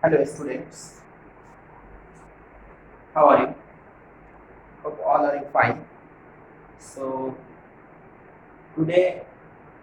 Hello students, how are you? Hope all are fine. So today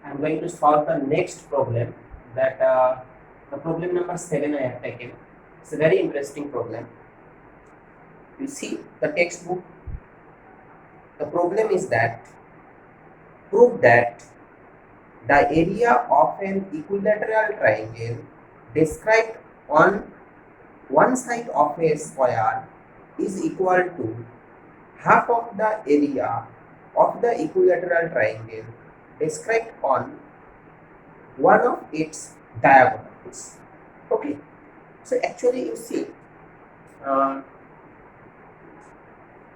I am going to solve the next problem that the problem number 7 I have taken. It's a very interesting problem. You see the textbook. The problem is that prove that the area of an equilateral triangle described on one side of a square is equal to half of the area of the equilateral triangle described on one of its diagonals. Okay, so actually you see, uh,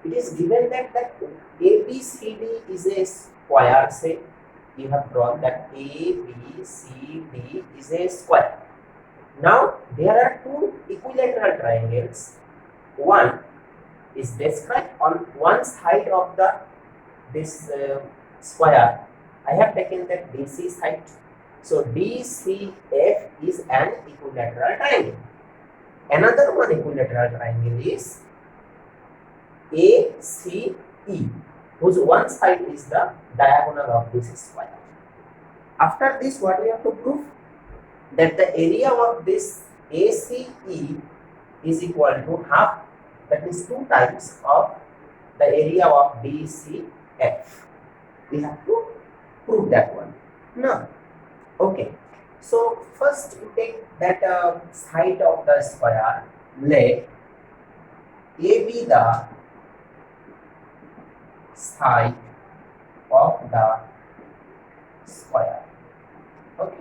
it is given that ABCD is a square. Say you have drawn that ABCD is a square. Now there are two equilateral triangles. One is described on one side of this square. I have taken that DC side. So DCF is an equilateral triangle. Another one equilateral triangle is ACE, whose one side is the diagonal of this square. After this, what we have to prove? That the area of this ACE is equal to half, that is 2 times of the area of DCF. We have to prove that one. Now, okay. So first we take that side of the square. Let A be the side of the square. Okay.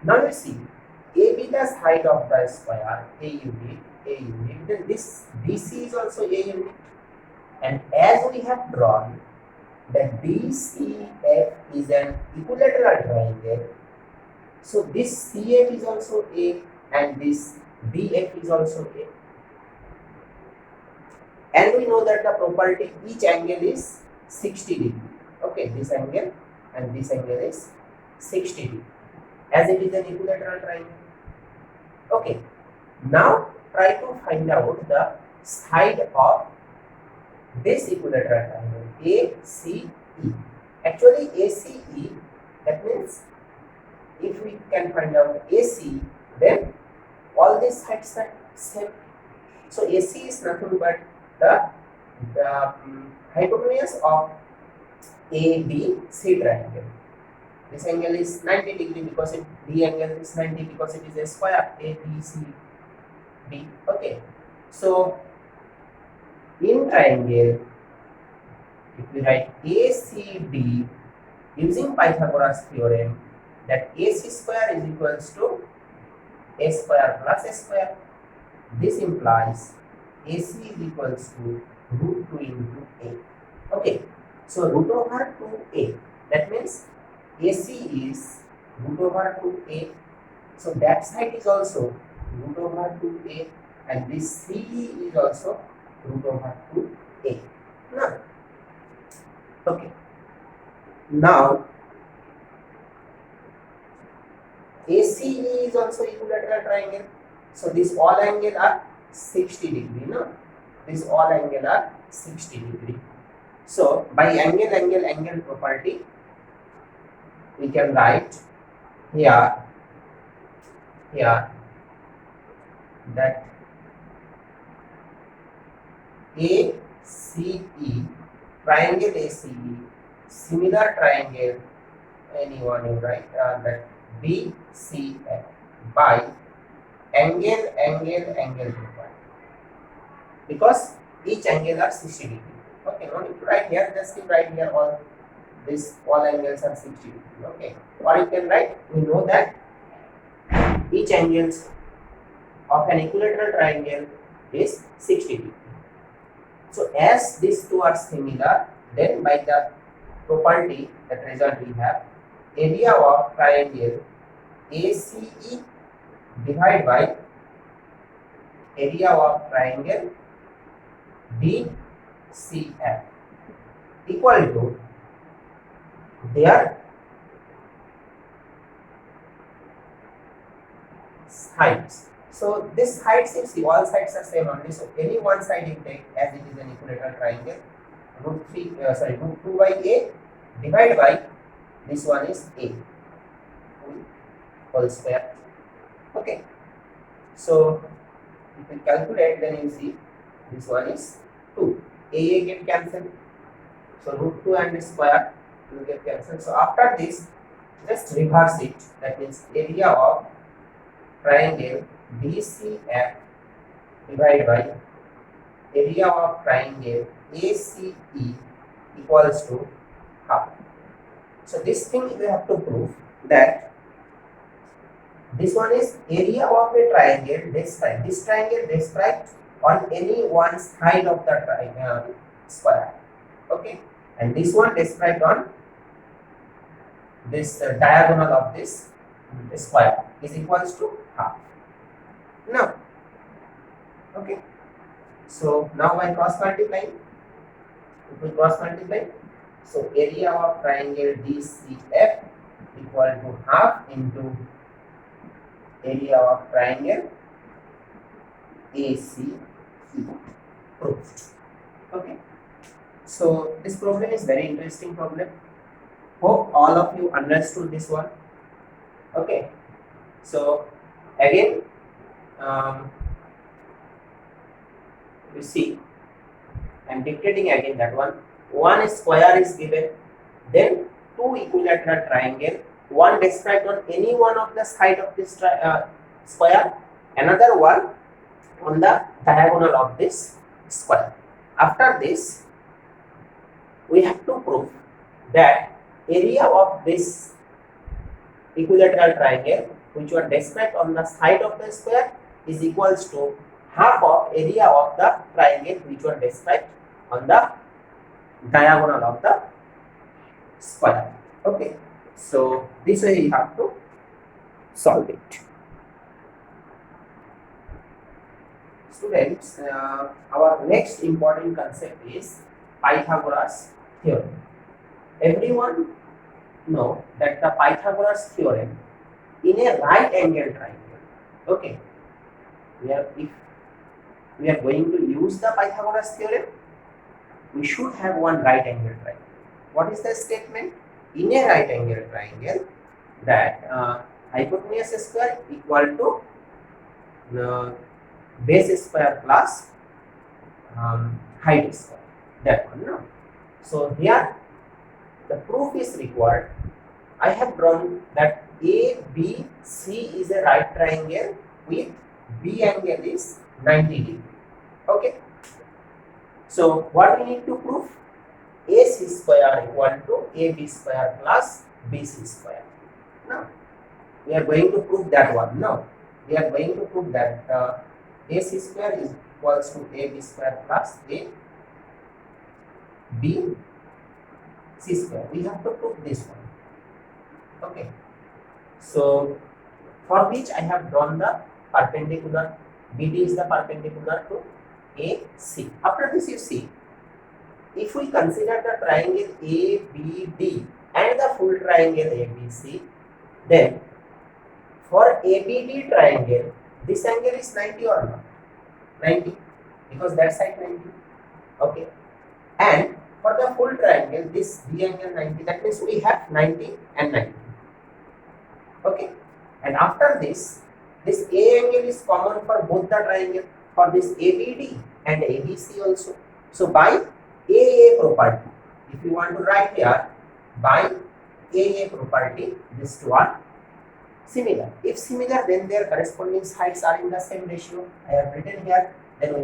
Now you see, A be the side of the square, A unit, then this DC is also A unit. And as we have drawn that DCF is an equilateral triangle, so this CF is also A and this DF is also A. And we know that the property each angle is 60 degree. Okay, this angle and this angle is 60 degree, as it is an equilateral triangle. Okay, now try to find out the side of this equilateral triangle ACE. Actually ACE, that means if we can find out AC, then all these sides are same. So AC is nothing but the hypotenuse of ABC triangle. This angle is 90 degree because the angle is 90 because it is a square ABCD. Okay, so in triangle, if we write ACD using Pythagoras theorem, that AC square is equals to A square plus A square. This implies AC is equals to root 2 into A. Okay, so root over 2A, that means AC is root over 2A. So that side is also root over 2A and this CE is also root over 2A. Now, okay, now ACE is also equilateral triangle. So this all angle are 60 degree. No, this all angle are 60 degree. So by angle property, we can write here that ACE, triangle ACE, similar triangle, anyone you write that BCF by angle property, because each angle are 60 degree. Okay, no need to write here, just you write here all angles are 60 degree. Okay, or you can write, we know that each angles of an equilateral triangle is 60 degree. So as these two are similar, then by the property, that result we have area of triangle ACE divided by area of triangle DCF equal to their sides. So this height, see all sides are same only. So any one side you take as it is an equilateral triangle. Root 2 by a divided by this one is a whole square. Okay. So if you calculate, then you see this one is 2. A get cancelled. So root 2 and square will get cancelled. So after this, just reverse it. That means area of triangle DCF divided by area of triangle ACE equals to half. So this thing we have to prove that this one is area of a triangle described. This triangle described on any one side of the triangle square. Okay, and this one described on this diagonal of this square is equals to half. Now, okay, so now by cross multiplying, if we cross multiply, so area of triangle DCF equal to half into area of triangle ACE proved. Okay, so this problem is very interesting problem. Hope all of you understood this one. Okay, so again, you see, I'm dictating again that one. One square is given, then two equilateral triangle, one described on any one of the side of this square, another one on the diagonal of this square. After this, we have to prove that area of this equilateral triangle which were described on the side of the square is equals to half of area of the triangle which were described on the diagonal of the square. Okay, so this way you have to solve it. Students, our next important concept is Pythagoras theorem. Everyone know that the Pythagoras theorem in a right angle triangle. Okay, if we are going to use the Pythagoras theorem, we should have one right angle triangle. What is the statement? In a right angle triangle, that hypotenuse square equal to base square plus height square. That one, no? So here the proof is required. I have drawn that ABC is a right triangle with B angle is 90 degree. Okay. So what we need to prove? AC square equal to AB square plus BC square. Now we are going to prove that one. Now we are going to prove that AC square is equals to AB square plus B C square. We have to prove this one. Okay. So for which I have drawn the perpendicular. BD is the perpendicular to AC. After this, you see, if we consider the triangle ABD and the full triangle ABC, then for ABD triangle, this angle is 90 or not? 90, because that side 90. Okay. And for the full triangle, this B angle 90, that means we have 90 and 90. Okay. And after this A angle is common for both the triangle, for this ABD and ABC also. So by AA property, if you want to write here, by AA property, these two are similar. If similar, then their corresponding sides are in the same ratio. I have written here, then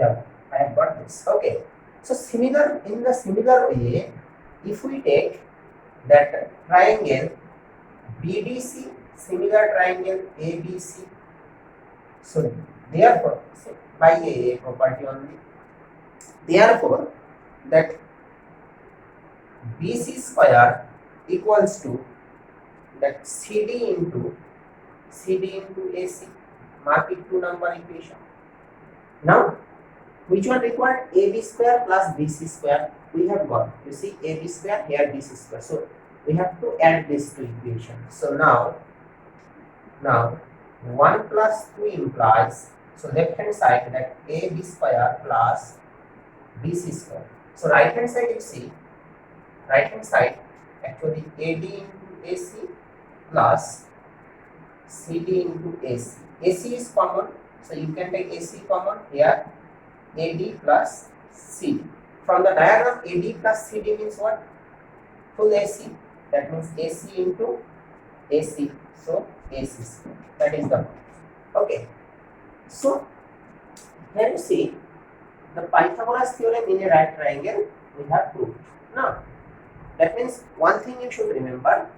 I have got this. Okay. So similar, in the similar way, if we take that triangle BDC, similar triangle ABC, so therefore by AA property only, therefore that BC square equals to that CD into AC. Mark it 2 number equation. Now which one required? AB square plus BC square. We have got, you see, AB square, here BC square. So we have to add these two equations. So now 1 plus 2 implies So left hand side, that AB square plus BC square. So right hand side, you see, right hand side actually AD into AC plus CD into AC. AC is common, so you can take AC common here. AD plus CD. From the diagram, AD plus CD means what? Full AC. That means AC into AC. So AC square. That is the one. Okay. So here you see the Pythagoras theorem in a right triangle we have proved. Now that means one thing you should remember,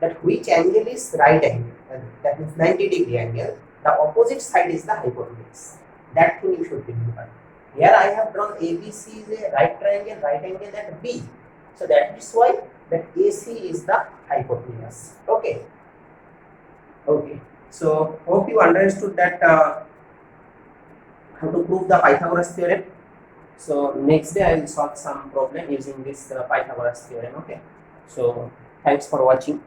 that which angle is right angle, that means 90-degree angle, the opposite side is the hypotenuse. That thing you should remember. Here I have drawn ABC is a right angle at B. So that is why that AC is the hypotenuse. Okay. Okay. So hope you understood that how to prove the Pythagoras theorem. So next day I will solve some problem using this Pythagoras theorem. Okay. So thanks for watching.